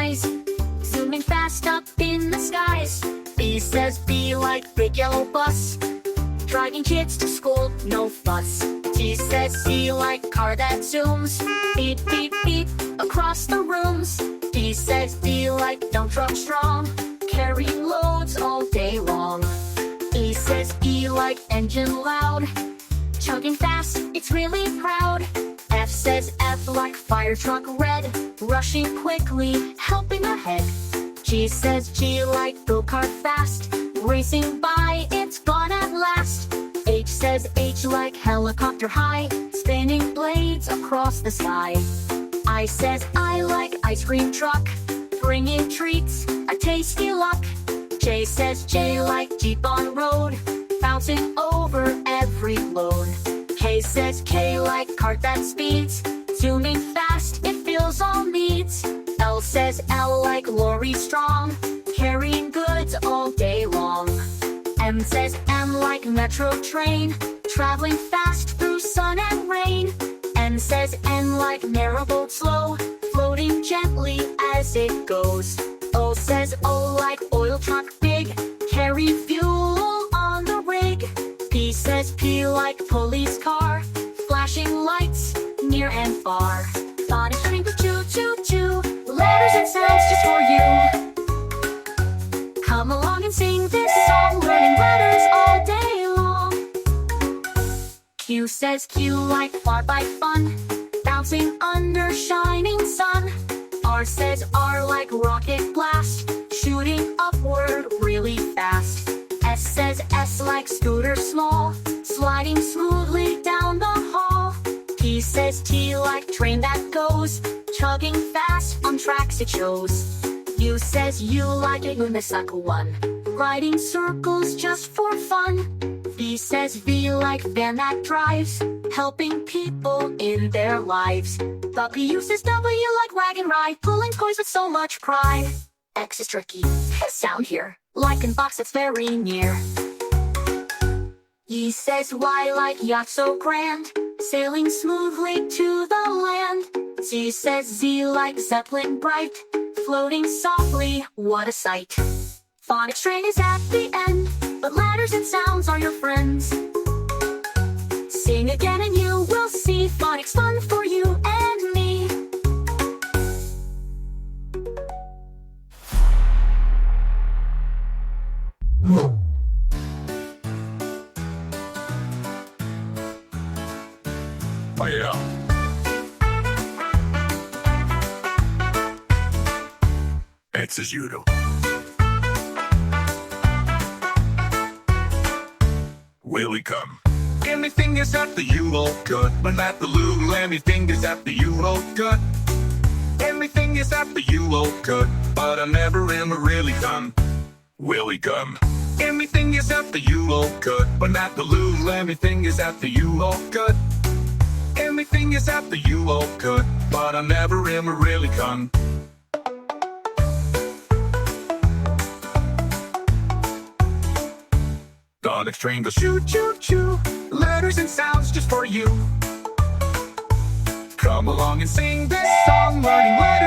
eyes, zooming fast up in the skies. B says be like big yellow bus, driving kids to school, no fuss. T says C like car that zooms, beep, beep, beep, across the rooms. D says D like dump truck strong, carrying loads all day long. E says E like engine loud, chugging fast, it's really proud. F says F like fire truck red, rushing quickly, helping ahead. G says G like go-kart fast, racing by, it's gone at last. H says H like helicopter high, spinning blades across the sky. I says I like ice cream truck, bringing treats, a tasty luck. J says J like Jeep on road, bouncing over every load. K says K like cart that speeds, zooming fast, it fills all needs. L says L like lorry strong, carrying goods all day long. M says M like metro train, traveling fast through sun and rain. N says N like narrowboat slow, floating gently as it goes. O says O like oil truck big, carrying fuel on the rig. P says P like police car, flashing lights near and far. Thought it's train to choo choo choo, letters and sounds just for you. Come along and sing this song, learning letters all day long. Q says Q like far by fun, bouncing under shining sun. R says R like rocket blast, shooting upward really fast. S says S like scooter small, sliding smoothly down the hall. T says T like train that goes, chugging fast on tracks it shows. U says U like a unicycle one, riding circles just for fun. V says V like van that drives, helping people in their lives. W says W like wagon ride, pulling toys with so much pride. X is tricky, sound here, like in box that's very near. E says Y like yacht so grand, sailing smoothly to the land. Z says Z like zeppelin bright, floating softly, what a sight. Phonics train is at the end, but letters and sounds are your friends. Sing again and you will see phonics fun for you and me. Oh yeah. X is judo. Willie come. Anything is at the U all good, but not the Lulu. Anything is at the U all good. Anything is at the U all good, but I never am really done. Willie come. Anything is at the U all good, but not the Lulu. Anything is at the U all good. Anything is at the U all good, but I never am really done. Phonics train goes choo choo choo, letters and sounds just for you. Come along and sing this song, learning letters.